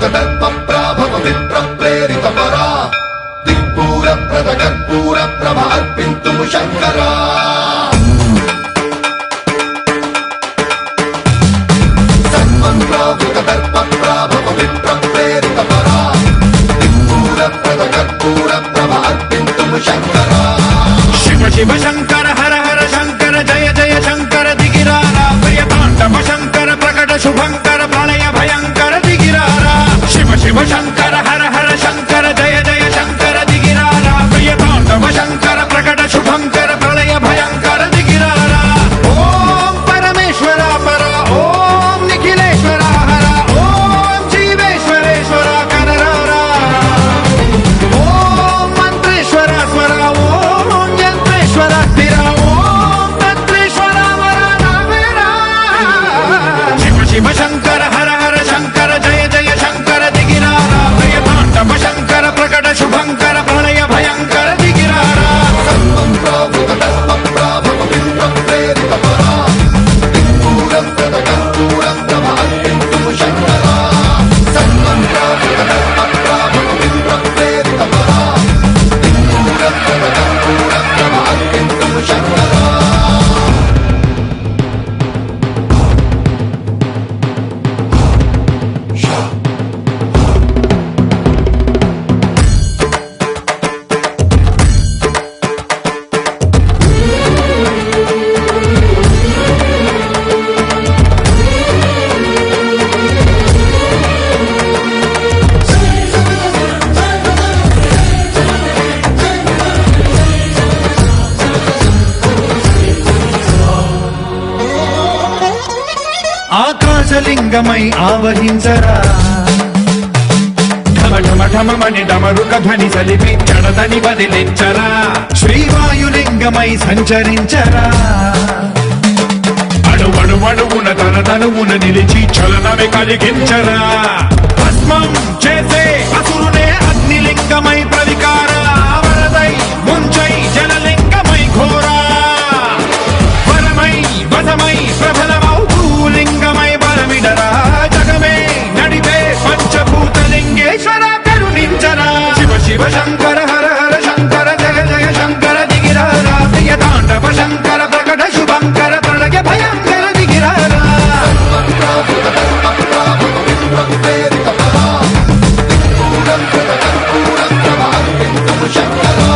दर्पप्राभव विप्रप्रेरितपरा दिक्पूरप्रदकर्पूरप्रभ अर्पिन्तुं शङ्करा सन्मन्त्रावृतदर्पप्राभव विप्रप्रेरितपरा दिक्पूरप्रदकर्पूरप्रभ अर्पिन्तुं शङ्करा शिव शिव शङ्कर हर हर शङ्कर जय जय शङ्कर दिगिरारा प्रियताण्डव शङ्कर प्रकट शुभङ्कर प्रलय भयङ्कर दिगिरारा शिव शिव शङ्कर हर हर शङ्कर जय जय शङ्कर दिगिरारा प्रियताण्डव शङ्कर प्रकट शुभङ्कर प्रलय भयङ्कर दिगिरारा ॐ परमेश्वर पर ॐ निखिलेश्वर हर ॐ जीवेश्वरेश्वर कररारा ॐ मन्त्रेश्वर स्वर ॐ यन्त्रेश्वर स्थिर ॐ तन्त्रेश्वर वरदामेरा शिव शिव शङ्कर हर हर शङ्कर जय जय शङ्कर दिगिरारा प्रियताण्डव शङ्कर प्रकट शुभङ्कर प्रलय भयङ्कर दिगिरारा सन्मन्त्रावृतदर्पप्राभव विप्रप्रेरितपरा दिक्पूरप्रदकर्पूरप्रभ अर्पिन्तुं शङ्करा सन्मन्त्रावृतदर्पप्राभव विप्रप्रेरितपरा दिक्पूरप्रदकर्पूरप्रभ अर्पिन्तुं शङ्करा ఆకాశలింగమై ఆవహించరా ఢమ ఢమ ఢమమని డమరుక ధ్వని సలిపి జడదని వదిలించరా శ్రీవాయులింగమై సంచరించరా అణువణువున తన తనువున నిలిచి చలనమే కలిగించరా భస్మం చేసే అసురునే అగ్నిలింగమై ప్రవికార వరదై ముంచై జలలింగమై ఘోరా వరమై వసమై ప్రబలమౌ లింగమై బలమిడరా జగమే నడిపే పంచభూతలింగేశ్వర కరుణించరా శివ శివ శంకర హర హర శంకర జయ జయ శంకర దిగిరారా ప్రియతాండవ శంకర ప్రకట శుభంకర ప్రళయ భయంకర దిగిరారా సన్మన్త్రావృతదర్పప్రాభవ విప్రప్రేరితపరా दिक्पूरप्रदकर्पूरप्रभ अर्पिन्तुं शङ्करा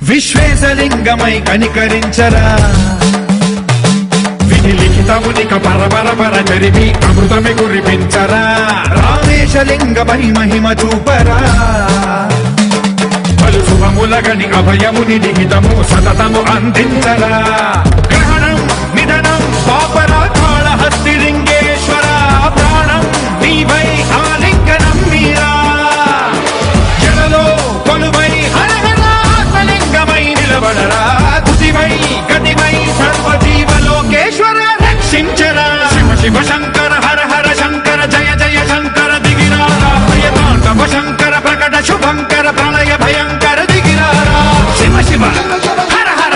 విశ్వేశలింగమై కనికరించరా విధి లిఖితమునిక పరపర చరివి అమృతమి కురిపించరా రామేశలింగమై మహిమ చూపరా పలు శుభములగని అభయముని లిఖితము సతతము అందించరా గ్రహణం నిధనం పాపరా కాళహస్తి లింగేశ్వర ప్రాణం నీవై ఆలింగనం మీరా జలలో కొలువై హర హర ఆత్మలింగమై నిలబడరా తుదివై గతివై సర్వజీవలోకేశ్వర రక్షించరా శివ శివ శంకర హర హర శంకర జయ జయ శంకర దిగిరారా ప్రియతాండవ శంకర ప్రకట శుభంకర ప్రళయ భయంకర దిగిరారా శివ శివ హర హర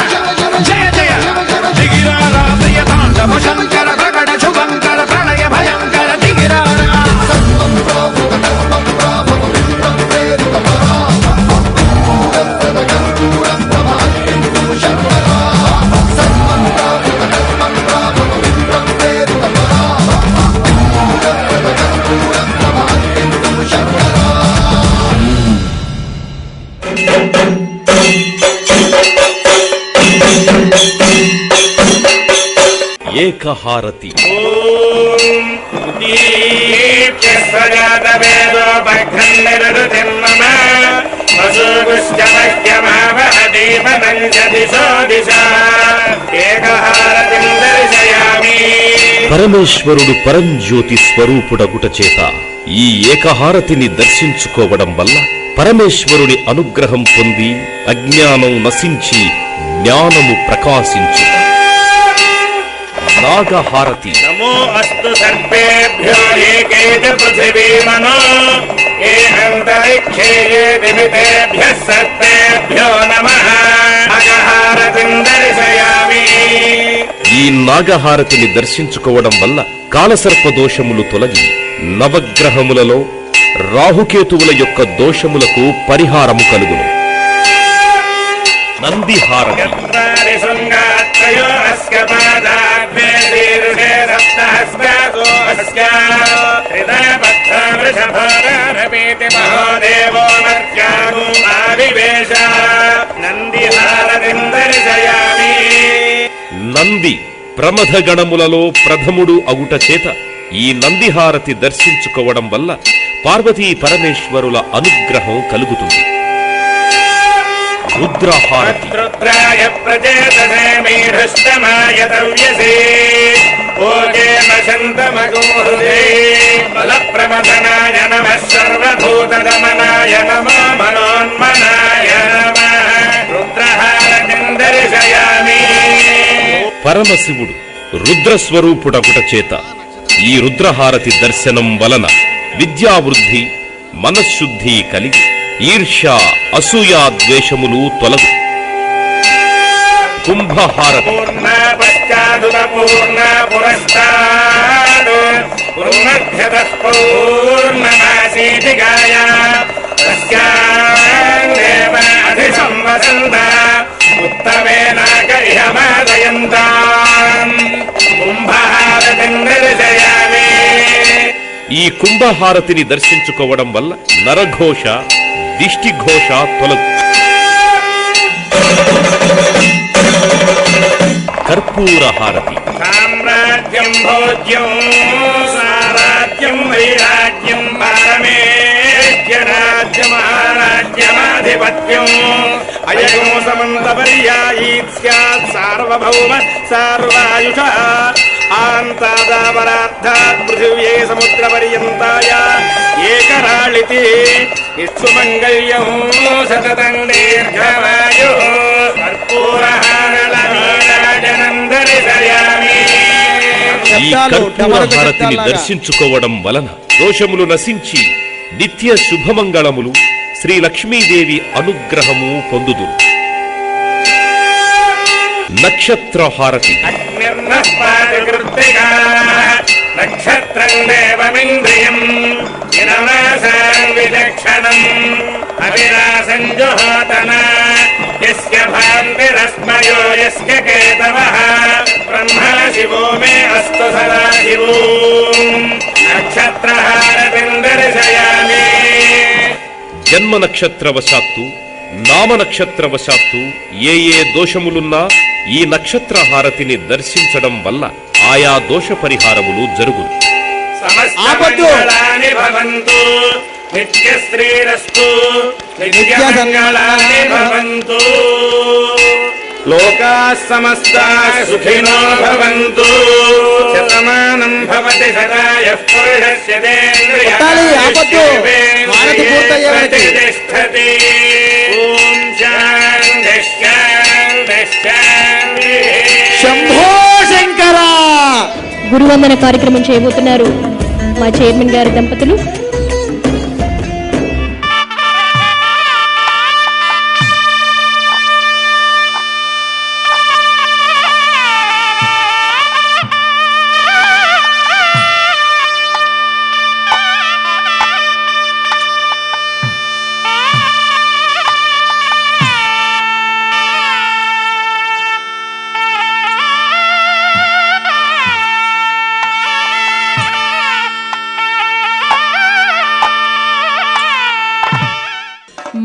జయ జయ దిగిరారా ప్రియతాండవ శంకర ప్రకట శుభంకర ప్రళయ భయంకర దిగిరారా సన్మన్త్రావృతదర్పప్రాభవ విప్రప్రేరితపరా दिक्पूरप्रदकर्पूरप्रभ अर्पिन्तुं शङ्करा सन्मन्त्रावृतदर्पप्राभव विप्रप्रेरितपरा दिक्पूरप्रदकर्पूरप्रभ अर्पिन्तुं शङ्करा ఏకహారతి పరమేశ్వరుడు పరంజ్యోతి స్వరూపుడగుట చేత ఈ ఏకహారతిని దర్శించుకోవడం వల్ల పరమేశ్వరుని అనుగ్రహం పొంది అజ్ఞానం నశించి జ్ఞానము ప్రకాశించు. నాగహారతి. నమో అస్తు సర్పేభ్యో ఏకే చ పృథివీ మనో ఏ అంతరిక్షే ఏ దివితేభ్యః సర్పేభ్యో నమః. నాగహారతిం దర్శయామి. ఈ నాగహారతిని దర్శించుకోవడం వల్ల కాలసర్ప దోషములు తొలగి నవగ్రహములలో రాహుకేతువుల యొక్క దోషములకు పరిహారము కలుగును. నందిహారతి. చత్వారి శృంగాత్రయో అస్య పాదాగ్నే శీర్షే సప్తహస్తాసో అస్య హృదయబద్ధ వృషభారపీతి మహోదేవో మర్త్యాను ఆవివేశ. నందిహారతిం దర్శయామి. నంది ప్రమథ గణములలో ప్రథముడు అగుట చేత ఈ నందిహారతి దర్శించుకోవడం వల్ల పార్వతీ పరమేశ్వరుల అనుగ్రహం కలుగుతుంది. రుద్రహారతి. రుద్రాయ ప్రచేతసే మీఢుష్టమాయ తవ్యసే ఓకే వసంతమగోహృదే బలప్రమథనాయ నమః సర్వభూతదమనాయ నమో మనోన్మనాయ నమః. రుద్రహారతిం దర్శయామి. పరమశివుడు రుద్రస్వరూపుడగుట చేత ఈ రుద్రహారతి దర్శనం వలన విద్యావృద్ధి మనశ్శుద్ధి కలిగి ఈర్ష్య అసూయా ద్వేషములు తొలగు. కుంభహారతి. పూర్ణ పశ్చాదుత పూర్ణ పురస్తాద్ పూర్ణధ్యతః పూర్ణమాసీతి గాయ తస్యాం దేవ అధిసంవసంత ఉత్తమేనాక ఇహ మాదయంతాం. కుంభహారతిం దర్శయామి. ఈ కుంభహారతిని దర్శించుకోవడం వల్ల నరఘోష దిష్టిఘోష తొలగు. కర్పూరహారతి. సామ్రాజ్యం భోజ్యం సారాజ్యం వైరాజ్యం పారమేశ్వరాజ్యమహారాజ్యమాధిపత్యం అయగో సమంత పర్యాయీత్ స్యాత్ సార్వభౌమ సార్వాయుష ఆంతాదాపరార్థాత్ పృథివ్యే సముద్ర పర్యంతాయ ఏకరాళితి నిత్సుమంగళ్యం సతతం దీర్ఘమాయు. కర్పూరహారళనీరాజనం దర్శయామి. ఈ కర్పూరహారతిని దర్శించుకోవడం వలన దోషములు నశించి నిత్య శుభమంగళములు శ్రీ లక్ష్మీదేవి అనుగ్రహము పొందుదురు. నక్షత్రహారతి. అగ్నిర్నః పాదకృత్తికాః నక్షత్రం దేవమింద్రియం వినవాసాన్ విచక్షణం అవినాశం జుహోతన యస్య భాంతిరస్మయో యస్య కేతవః బ్రహ్మా శివో మే అస్తు సదా శివో. నక్షత్రహారతిం దర్శయామి. జన్మ నక్షత్రవశాత్తు నామ నక్షత్రవశాత్తు ఏ దోషములున్నా ఈ నక్షత్రహారతిని దర్శించడం వల్ల ఆయా దోష పరిహారములు జరుగును. సమస్త మంగళాని భవంతు నిత్యశ్రీరస్తు నిత్యమంగళాని భవంతు. లోకాః సమస్తాః సుఖినో భవంతు. శతమానం భవతి శతాయః పురుషస్య తేంద్రియాణి ప్రతిష్టతి. ఓం శాంతి శాంతి శాంతి. శంభో శంకర. గురువందన కార్యక్రమం చేయబోతున్నారు మా చైర్మన్ గారి దంపతులు.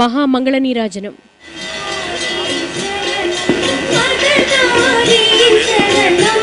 మహామంగళ నీరాజనం. శరణం